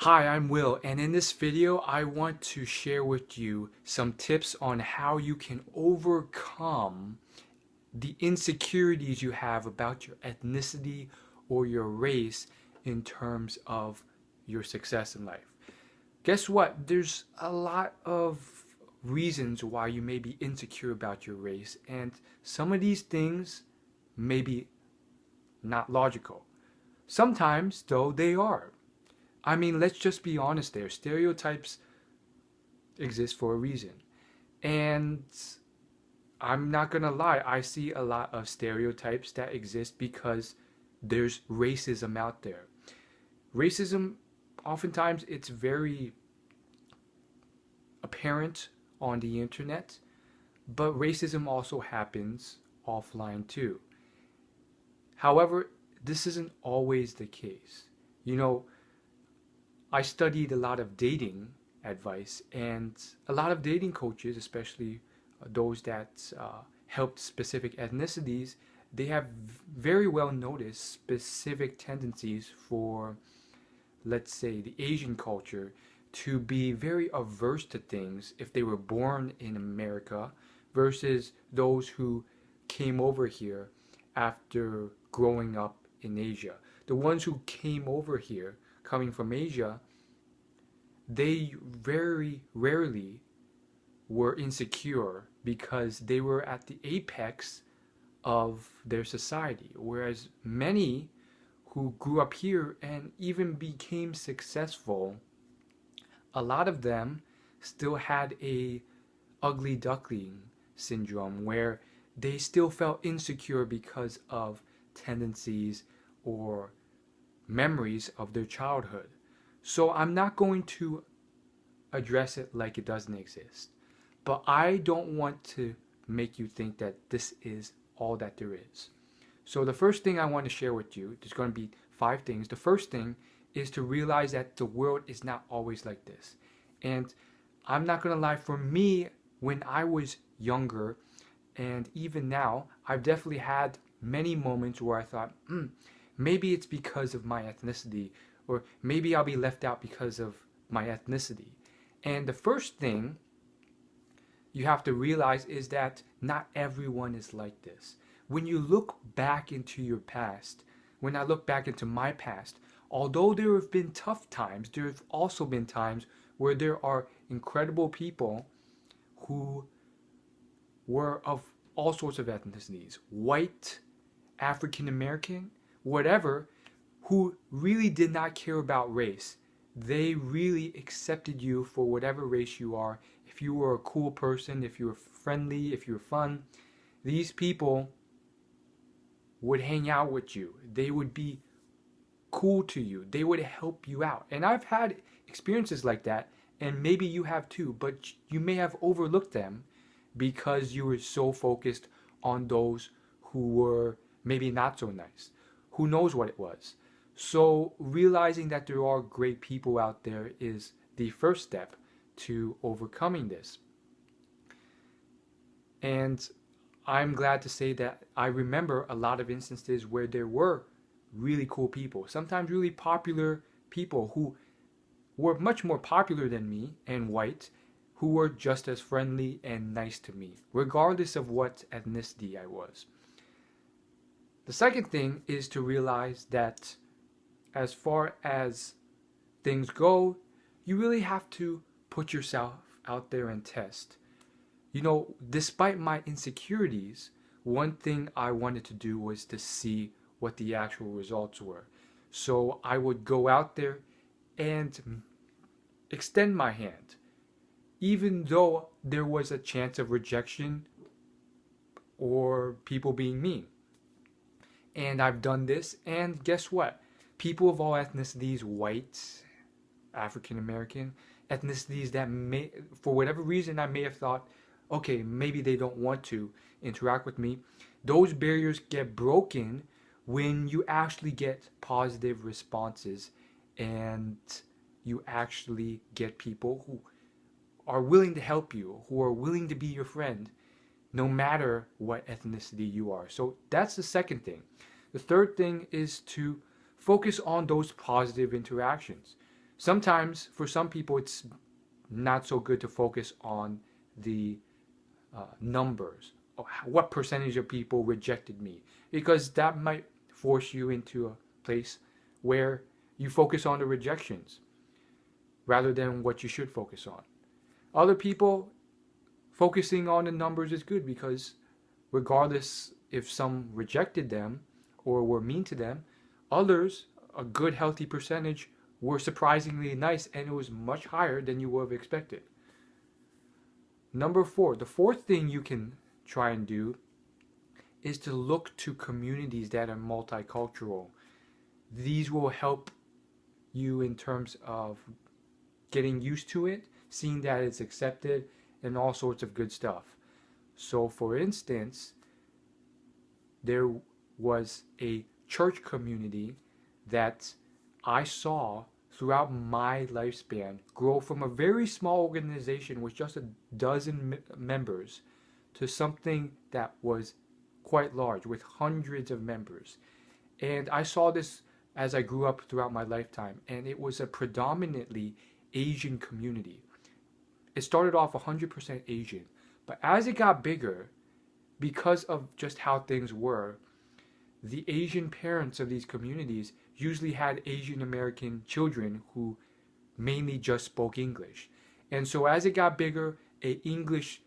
Hi, I'm Will, and in this video, I want to share with you some tips on how you can overcome the insecurities you have about your ethnicity or your race in terms of your success in life. Guess what? There's a lot of reasons why you may be insecure about your race, and some of these things may be not logical. Sometimes, though, they are. I mean, let's just be honest there. Stereotypes exist for a reason. And I'm not gonna lie, I see a lot of stereotypes that exist because there's racism out there. Racism, oftentimes, it's very apparent on the internet, but racism also happens offline too. However, this isn't always the case. You know, I studied a lot of dating advice, and a lot of dating coaches, especially those that helped specific ethnicities, they have very well noticed specific tendencies for, let's say, the Asian culture to be very averse to things if they were born in America versus those who came over here after growing up in Asia. The ones who came over here coming from Asia, they very rarely were insecure because they were at the apex of their society. Whereas many who grew up here and even became successful, a lot of them still had a ugly duckling syndrome where they still felt insecure because of tendencies or memories of their childhood. So I'm not going to address it like it doesn't exist. But I don't want to make you think that this is all that there is. So the first thing I want to share with you, there's going to be 5 things. The first thing is to realize that the world is not always like this. And I'm not going to lie, for me, when I was younger, and even now, I've definitely had many moments where I thought, maybe it's because of my ethnicity, or maybe I'll be left out because of my ethnicity. And the first thing you have to realize is that not everyone is like this. When you look back into your past, when I look back into my past, although there have been tough times, there have also been times where there are incredible people who were of all sorts of ethnicities, white, African American, whatever, who really did not care about race. They really accepted you for whatever race you are. If you were a cool person, if you were friendly, if you were fun, these people would hang out with you. They would be cool to you. They would help you out. And I've had experiences like that, and maybe you have too, but you may have overlooked them because you were so focused on those who were maybe not so nice. Who knows what it was? So realizing that there are great people out there is the first step to overcoming this. And I'm glad to say that I remember a lot of instances where there were really cool people, sometimes really popular people who were much more popular than me and white, who were just as friendly and nice to me, regardless of what ethnicity I was. The second thing is to realize that as far as things go, you really have to put yourself out there and test. You know, despite my insecurities, one thing I wanted to do was to see what the actual results were. So I would go out there and extend my hand, even though there was a chance of rejection or people being mean. And I've done this, and guess what? People of all ethnicities, white, African American, ethnicities that may, for whatever reason, I may have thought, okay, maybe they don't want to interact with me. Those barriers get broken when you actually get positive responses and you actually get people who are willing to help you, who are willing to be your friend, no matter what ethnicity you are. So that's the second thing. The third thing is to focus on those positive interactions. Sometimes, for some people, it's not so good to focus on the numbers. What percentage of people rejected me? Because that might force you into a place where you focus on the rejections rather than what you should focus on. Other people, focusing on the numbers is good because regardless if some rejected them or were mean to them, others, a good healthy percentage, were surprisingly nice, and it was much higher than you would have expected. Number four, the fourth thing you can try and do is to look to communities that are multicultural. These will help you in terms of getting used to it, seeing that it's accepted, and all sorts of good stuff. So, for instance, there was a church community that I saw throughout my lifespan grow from a very small organization with just a dozen members to something that was quite large with hundreds of members. And I saw this as I grew up throughout my lifetime, and it was a predominantly Asian community. It started off 100% Asian, but as it got bigger, because of just how things were, the Asian parents of these communities usually had Asian American children who mainly just spoke English. And so as it got bigger, an English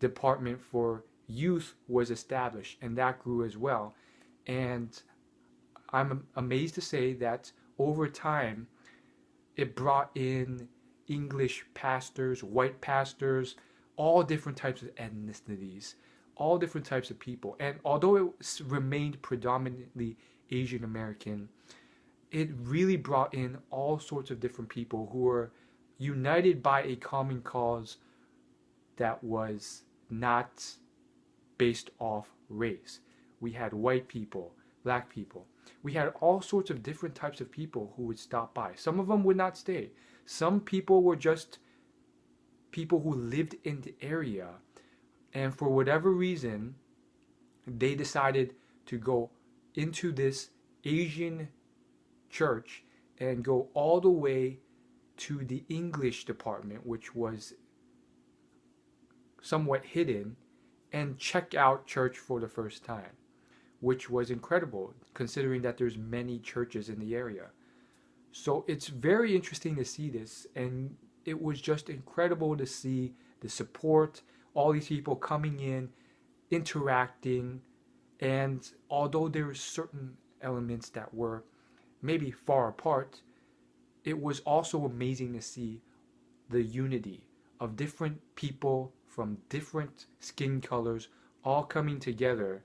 department for youth was established, and that grew as well. And I'm amazed to say that over time, it brought in English pastors, white pastors, all different types of ethnicities, all different types of people. And although it remained predominantly Asian American, it really brought in all sorts of different people who were united by a common cause that was not based off race. We had white people, black people. We had all sorts of different types of people who would stop by. Some of them would not stay. Some people were just people who lived in the area, and for whatever reason, they decided to go into this Asian church and go all the way to the English department, which was somewhat hidden, and check out church for the first time, which was incredible considering that there's many churches in the area. So it's very interesting to see this, and it was just incredible to see the support, all these people coming in, interacting, and although there were certain elements that were maybe far apart, it was also amazing to see the unity of different people from different skin colors all coming together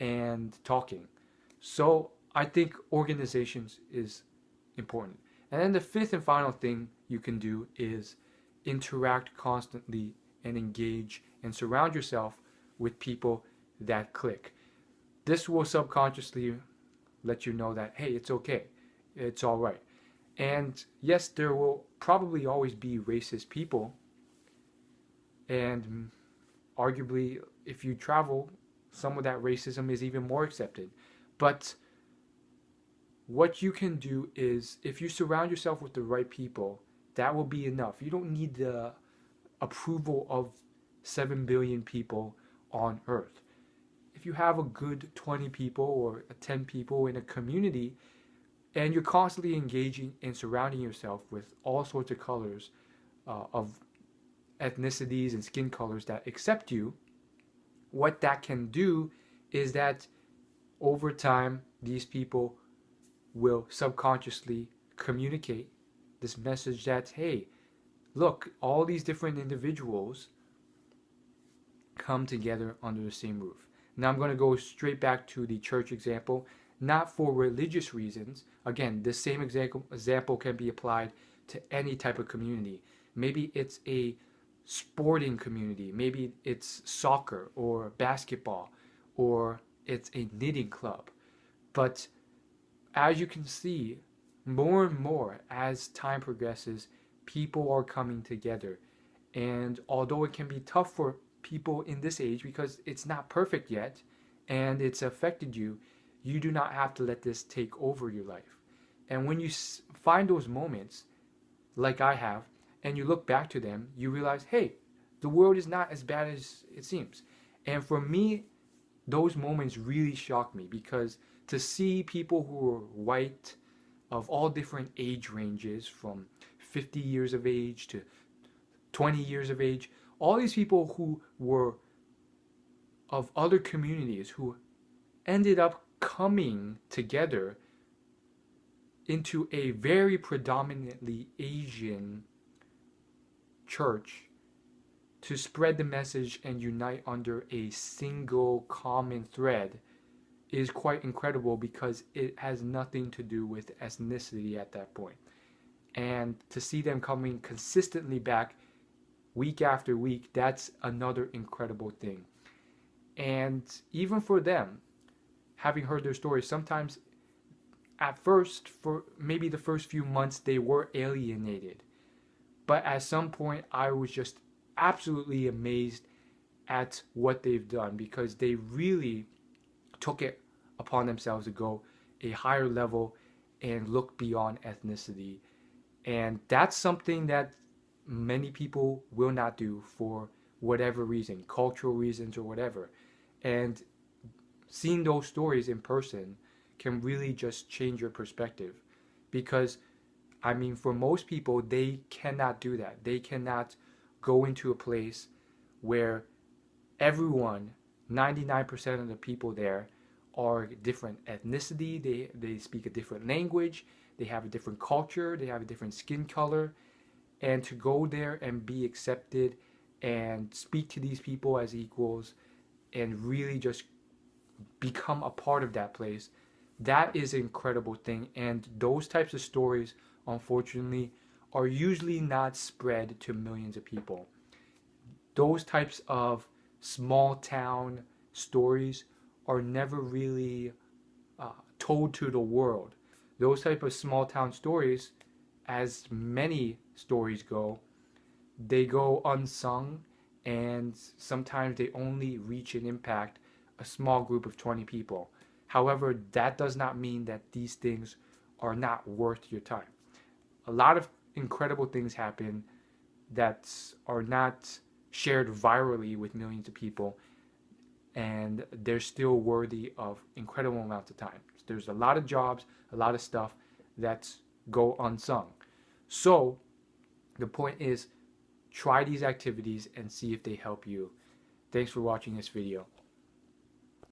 and talking. So I think organizations is important. And then the fifth and final thing you can do is interact constantly and engage and surround yourself with people that click. This will subconsciously let you know that, hey, it's okay. It's all right. And yes, there will probably always be racist people. And arguably, if you travel, some of that racism is even more accepted. But what you can do is, if you surround yourself with the right people, that will be enough. You don't need the approval of 7 billion people on Earth. If you have a good 20 people or 10 people in a community, and you're constantly engaging and surrounding yourself with all sorts of colors of ethnicities and skin colors that accept you, what that can do is that over time, these people will subconsciously communicate this message that, hey, look, all these different individuals come together under the same roof. Now I'm going to go straight back to the church example, not for religious reasons. Again, the same example can be applied to any type of community. Maybe it's a sporting community, maybe it's soccer or basketball, or it's a knitting club. But as you can see, more and more as time progresses, people are coming together. And although it can be tough for people in this age because it's not perfect yet and it's affected you, you do not have to let this take over your life. And when you find those moments, like I have, and you look back to them, you realize, hey, the world is not as bad as it seems. And for me, those moments really shock me, because to see people who are white of all different age ranges, from 50 years of age to 20 years of age, all these people who were of other communities who ended up coming together into a very predominantly Asian church to spread the message and unite under a single common thread is quite incredible, because it has nothing to do with ethnicity at that point. And to see them coming consistently back week after week, that's another incredible thing. And even for them, having heard their stories, sometimes at first, for maybe the first few months, they were alienated. But at some point, I was just absolutely amazed at what they've done, because they really took it upon themselves to go a higher level and look beyond ethnicity. And that's something that many people will not do for whatever reason, cultural reasons or whatever. And seeing those stories in person can really just change your perspective, because I mean, for most people, they cannot do that. They cannot go into a place where everyone, 99% of the people there, are different ethnicity, they speak a different language, they have a different culture, they have a different skin color, and to go there and be accepted and speak to these people as equals and really just become a part of that place, that is an incredible thing. And those types of stories, unfortunately, are usually not spread to millions of people. Those types of small town stories are never really told to the world. Those type of small town stories, as many stories go, they go unsung, and sometimes they only reach and impact a small group of 20 people. However, that does not mean that these things are not worth your time. A lot of incredible things happen that are not shared virally with millions of people, and they're still worthy of incredible amounts of time. There's a lot of jobs, a lot of stuff that go unsung. So the point is, try these activities and see if they help you. Thanks for watching this video.